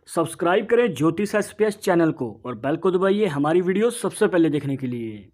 Subscribe करें ज्योतिष SPS channel को और बेल को दबाइए हमारी वीडियो सबसे पहले देखने के लिए।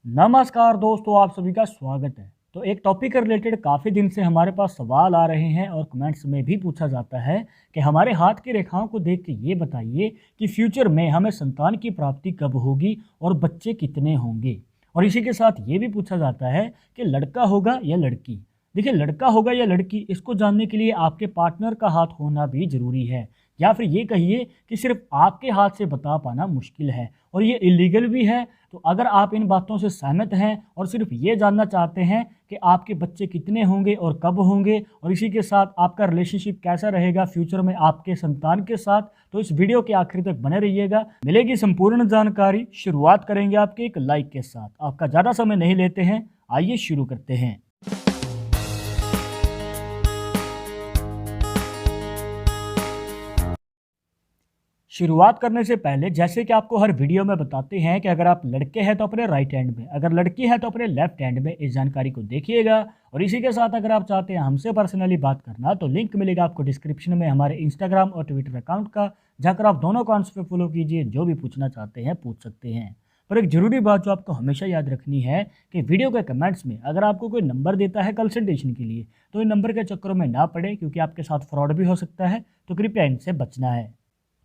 नमस्कार दोस्तों, आप सभी का स्वागत है। तो एक टॉपिक के रिलेटेड काफ़ी दिन से हमारे पास सवाल आ रहे हैं और कमेंट्स में भी पूछा जाता है कि हमारे हाथ की रेखाओं को देख के ये बताइए कि फ्यूचर में हमें संतान की प्राप्ति कब होगी और बच्चे कितने होंगे। और इसी के साथ ये भी पूछा जाता है कि लड़का होगा या लड़की। देखिए, लड़का होगा या लड़की, इसको जानने के लिए आपके पार्टनर का हाथ होना भी ज़रूरी है, या फिर ये कहिए कि सिर्फ आपके हाथ से बता पाना मुश्किल है और ये इलीगल भी है। तो अगर आप इन बातों से सहमत हैं और सिर्फ ये जानना चाहते हैं कि आपके बच्चे कितने होंगे और कब होंगे और इसी के साथ आपका रिलेशनशिप कैसा रहेगा फ्यूचर में आपके संतान के साथ, तो इस वीडियो के आखिर तक बने रहिएगा, मिलेगी संपूर्ण जानकारी। शुरुआत करेंगे आपके एक लाइक के साथ। आपका ज़्यादा समय नहीं लेते हैं, आइए शुरू करते हैं। शुरुआत करने से पहले जैसे कि आपको हर वीडियो में बताते हैं कि अगर आप लड़के हैं तो अपने राइट हैंड में, अगर लड़की है तो अपने लेफ्ट हैंड में इस जानकारी को देखिएगा। और इसी के साथ अगर आप चाहते हैं हमसे पर्सनली बात करना तो लिंक मिलेगा आपको डिस्क्रिप्शन में हमारे इंस्टाग्राम और ट्विटर अकाउंट का, जाकर आप दोनों अकाउंट्स पे फॉलो कीजिए। जो भी पूछना चाहते हैं पूछ सकते हैं। पर एक ज़रूरी बात जो आपको हमेशा याद रखनी है कि वीडियो के कमेंट्स में अगर आपको कोई नंबर देता है कंसल्टेशन के लिए तो इन नंबर के चक्करों में ना पड़े, क्योंकि आपके साथ फ्रॉड भी हो सकता है। तो कृपया इनसे बचना है।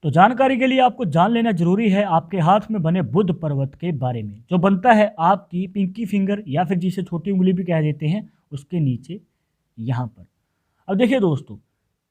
तो जानकारी के लिए आपको जान लेना जरूरी है आपके हाथ में बने बुध पर्वत के बारे में, जो बनता है आपकी पिंकी फिंगर या फिर जिसे छोटी उंगली भी कह देते हैं, उसके नीचे यहाँ पर। अब देखिए दोस्तों,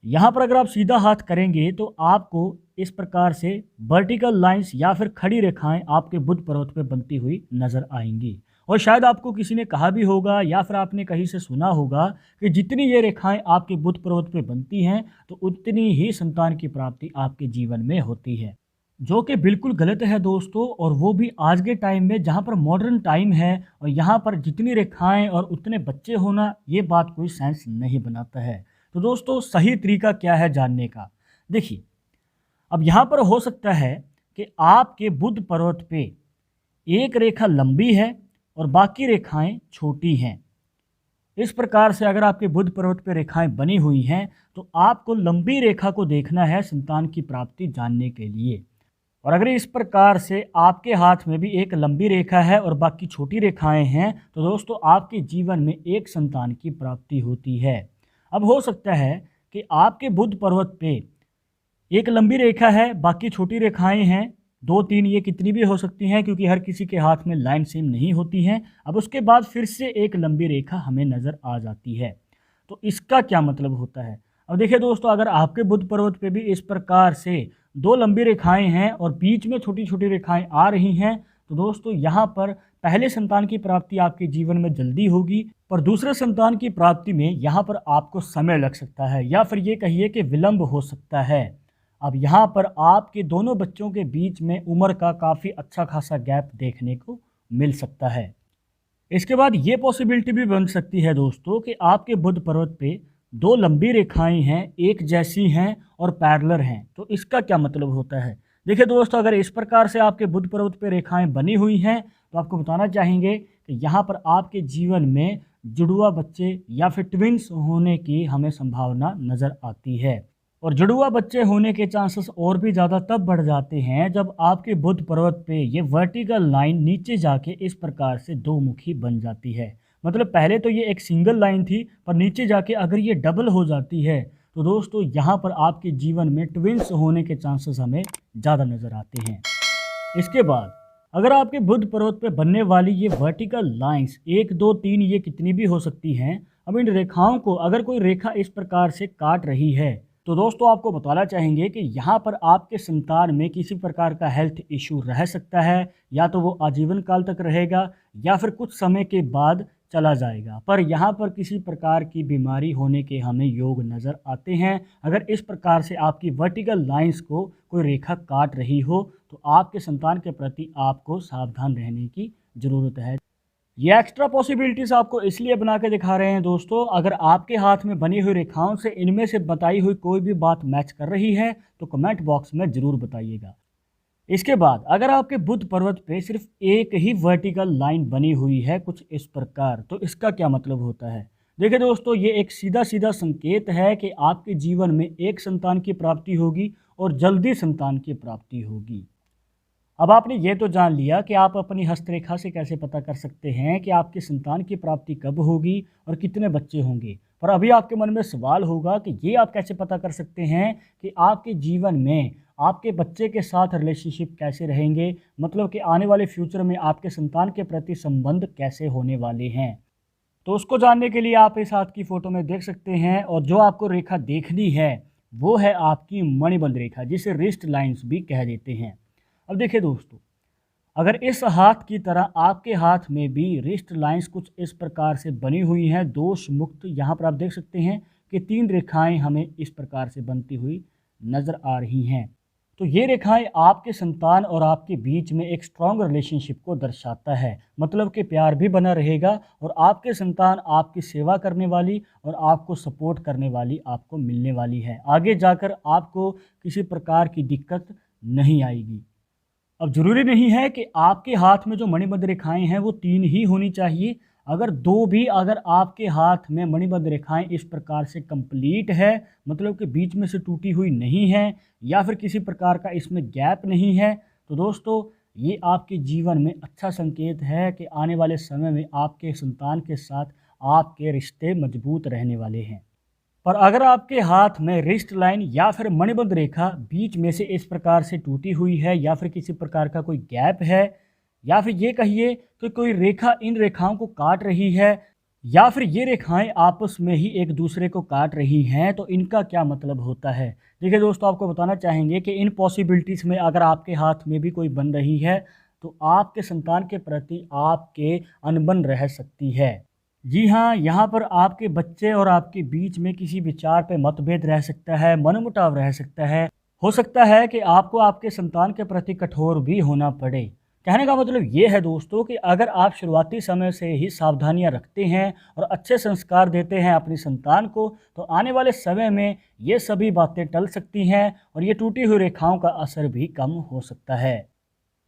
यहाँ पर अगर आप सीधा हाथ करेंगे तो आपको इस प्रकार से वर्टिकल लाइंस या फिर खड़ी रेखाएं आपके बुध पर्वत पे बनती हुई नजर आएंगी। और शायद आपको किसी ने कहा भी होगा या फिर आपने कहीं से सुना होगा कि जितनी ये रेखाएं आपके बुध पर्वत पे बनती हैं तो उतनी ही संतान की प्राप्ति आपके जीवन में होती है, जो कि बिल्कुल गलत है दोस्तों। और वो भी आज के टाइम में जहाँ पर मॉडर्न टाइम है और यहाँ पर जितनी रेखाएं और उतने बच्चे होना, ये बात कोई सेंस नहीं बनाता है। तो दोस्तों, सही तरीका क्या है जानने का? देखिए, अब यहाँ पर हो सकता है कि आपके बुध पर्वत पे एक रेखा लंबी है और बाकी रेखाएं छोटी हैं। इस प्रकार से अगर आपके बुध पर्वत पे रेखाएं बनी हुई हैं तो आपको लंबी रेखा को देखना है संतान की प्राप्ति जानने के लिए। और अगर इस प्रकार से आपके हाथ में भी एक लंबी रेखा है और बाकी छोटी रेखाएं हैं तो दोस्तों आपके जीवन में एक संतान की प्राप्ति होती है। अब हो सकता है कि आपके बुध पर्वत पे एक लंबी रेखा है, बाकी छोटी रेखाएं हैं, 2-3, ये कितनी भी हो सकती हैं, क्योंकि हर किसी के हाथ में लाइन सेम नहीं होती हैं। अब उसके बाद फिर से एक लंबी रेखा हमें नज़र आ जाती है। तो इसका क्या मतलब होता है? अब देखिए दोस्तों, अगर आपके बुध पर्वत पे भी इस प्रकार से 2 लंबी रेखाएं हैं और बीच में छोटी छोटी रेखाएं आ रही हैं तो दोस्तों यहाँ पर पहले संतान की प्राप्ति आपके जीवन में जल्दी होगी, पर दूसरे संतान की प्राप्ति में यहाँ पर आपको समय लग सकता है, या फिर ये कहिए कि विलंब हो सकता है। अब यहाँ पर आपके दोनों बच्चों के बीच में उम्र का काफ़ी अच्छा खासा गैप देखने को मिल सकता है। इसके बाद ये पॉसिबिलिटी भी बन सकती है दोस्तों कि आपके बुध पर्वत पे 2 लंबी रेखाएं हैं, एक जैसी हैं और पैरेलल हैं। तो इसका क्या मतलब होता है? देखिए दोस्तों, अगर इस प्रकार से आपके बुध पर्वत पे रेखाएं बनी हुई हैं तो आपको बताना चाहेंगे कि यहाँ पर आपके जीवन में जुड़वा बच्चे या फिर ट्विंस होने की हमें संभावना नज़र आती है। और जुड़वा बच्चे होने के चांसेस और भी ज़्यादा तब बढ़ जाते हैं जब आपके बुध पर्वत पे ये वर्टिकल लाइन नीचे जाके इस प्रकार से दो मुखी बन जाती है। मतलब पहले तो ये एक सिंगल लाइन थी, पर नीचे जाके अगर ये डबल हो जाती है तो दोस्तों यहाँ पर आपके जीवन में ट्विंस होने के चांसेस हमें ज़्यादा नज़र आते हैं। इसके बाद अगर आपके बुध पर्वत पे बनने वाली ये वर्टिकल लाइंस 1, 2, 3, ये कितनी भी हो सकती हैं। अब इन रेखाओं को अगर कोई रेखा इस प्रकार से काट रही है तो दोस्तों आपको बताना चाहेंगे कि यहाँ पर आपके संतान में किसी प्रकार का हेल्थ इशू रह सकता है, या तो वो आजीवन काल तक रहेगा या फिर कुछ समय के बाद चला जाएगा। पर यहाँ पर किसी प्रकार की बीमारी होने के हमें योग नज़र आते हैं। अगर इस प्रकार से आपकी वर्टिकल लाइंस को कोई रेखा काट रही हो तो आपके संतान के प्रति आपको सावधान रहने की ज़रूरत है। ये एक्स्ट्रा पॉसिबिलिटीज़ आपको इसलिए बना के दिखा रहे हैं दोस्तों, अगर आपके हाथ में बनी हुई रेखाओं से इनमें से बताई हुई कोई भी बात मैच कर रही है तो कमेंट बॉक्स में ज़रूर बताइएगा। इसके बाद अगर आपके बुध पर्वत पे सिर्फ एक ही वर्टिकल लाइन बनी हुई है कुछ इस प्रकार, तो इसका क्या मतलब होता है? देखिए दोस्तों, ये एक सीधा सीधा संकेत है कि आपके जीवन में एक संतान की प्राप्ति होगी और जल्दी संतान की प्राप्ति होगी। अब आपने ये तो जान लिया कि आप अपनी हस्तरेखा से कैसे पता कर सकते हैं कि आपकी संतान की प्राप्ति कब होगी और कितने बच्चे होंगे। पर अभी आपके मन में सवाल होगा कि ये आप कैसे पता कर सकते हैं कि आपके जीवन में आपके बच्चे के साथ रिलेशनशिप कैसे रहेंगे, मतलब कि आने वाले फ्यूचर में आपके संतान के प्रति संबंध कैसे होने वाले हैं। तो उसको जानने के लिए आप इस हाथ की फ़ोटो में देख सकते हैं, और जो आपको रेखा देखनी है वो है आपकी मणिबंध रेखा, जिसे रिस्ट लाइंस भी कह देते हैं। अब देखिए दोस्तों, अगर इस हाथ की तरह आपके हाथ में भी रिस्ट लाइंस कुछ इस प्रकार से बनी हुई हैं, दोष मुक्त, यहाँ पर आप देख सकते हैं कि 3 रेखाएं हमें इस प्रकार से बनती हुई नज़र आ रही हैं। तो ये रेखाएं आपके संतान और आपके बीच में एक स्ट्रॉन्ग रिलेशनशिप को दर्शाता है, मतलब कि प्यार भी बना रहेगा और आपके संतान आपकी सेवा करने वाली और आपको सपोर्ट करने वाली आपको मिलने वाली है। आगे जाकर आपको किसी प्रकार की दिक्कत नहीं आएगी। अब ज़रूरी नहीं है कि आपके हाथ में जो मणिबद्ध रेखाएं हैं वो 3 ही होनी चाहिए। अगर 2 भी अगर आपके हाथ में मणिबद्ध रेखाएं इस प्रकार से कंप्लीट है, मतलब कि बीच में से टूटी हुई नहीं है या फिर किसी प्रकार का इसमें गैप नहीं है, तो दोस्तों ये आपके जीवन में अच्छा संकेत है कि आने वाले समय में आपके संतान के साथ आपके रिश्ते मजबूत रहने वाले हैं। पर अगर आपके हाथ में रिस्ट लाइन या फिर मणिबद्ध रेखा बीच में से इस प्रकार से टूटी हुई है या फिर किसी प्रकार का कोई गैप है, या फिर ये कहिए कि कोई रेखा इन रेखाओं को काट रही है, या फिर ये रेखाएं आपस में ही एक दूसरे को काट रही हैं, तो इनका क्या मतलब होता है। देखिए दोस्तों, आपको बताना चाहेंगे कि इन पॉसिबिलिटीज़ में अगर आपके हाथ में भी कोई बन रही है तो आपके संतान के प्रति आपके अनबन रह सकती है। जी हाँ, यहाँ पर आपके बच्चे और आपके बीच में किसी विचार पे मतभेद रह सकता है, मनमुटाव रह सकता है। हो सकता है कि आपको आपके संतान के प्रति कठोर भी होना पड़े। कहने का मतलब ये है दोस्तों कि अगर आप शुरुआती समय से ही सावधानियाँ रखते हैं और अच्छे संस्कार देते हैं अपनी संतान को, तो आने वाले समय में ये सभी बातें टल सकती हैं और ये टूटी हुई रेखाओं का असर भी कम हो सकता है।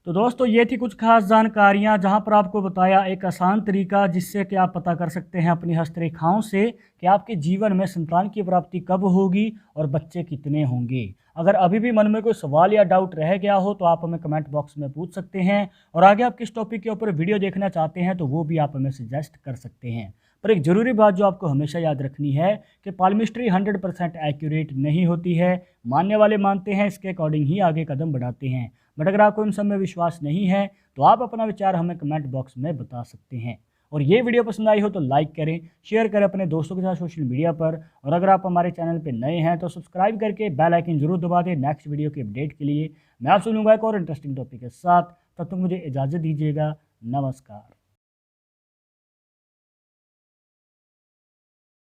तो दोस्तों, ये थी कुछ खास जानकारियाँ जहाँ पर आपको बताया एक आसान तरीका जिससे कि आप पता कर सकते हैं अपनी हस्तरेखाओं से कि आपके जीवन में संतान की प्राप्ति कब होगी और बच्चे कितने होंगे। अगर अभी भी मन में कोई सवाल या डाउट रह गया हो तो आप हमें कमेंट बॉक्स में पूछ सकते हैं, और आगे आप किस टॉपिक के ऊपर वीडियो देखना चाहते हैं तो वो भी आप हमें सजेस्ट कर सकते हैं। पर एक ज़रूरी बात जो आपको हमेशा याद रखनी है कि पाल्मिस्ट्री 100% एक्यूरेट नहीं होती है। मानने वाले मानते हैं, इसके अकॉर्डिंग ही आगे कदम बढ़ाते हैं। बट अगर आपको इन सब में विश्वास नहीं है तो आप अपना विचार हमें कमेंट बॉक्स में बता सकते हैं। और ये वीडियो पसंद आई हो तो लाइक करें, शेयर करें अपने दोस्तों के साथ सोशल मीडिया पर, और अगर आप हमारे चैनल पर नए हैं तो सब्सक्राइब करके बेल आइकन जरूर दबा दें नेक्स्ट वीडियो के अपडेट के लिए। मैं आपसे मिलूंगा एक और इंटरेस्टिंग टॉपिक के साथ, तब तक मुझे इजाज़त दीजिएगा। नमस्कार।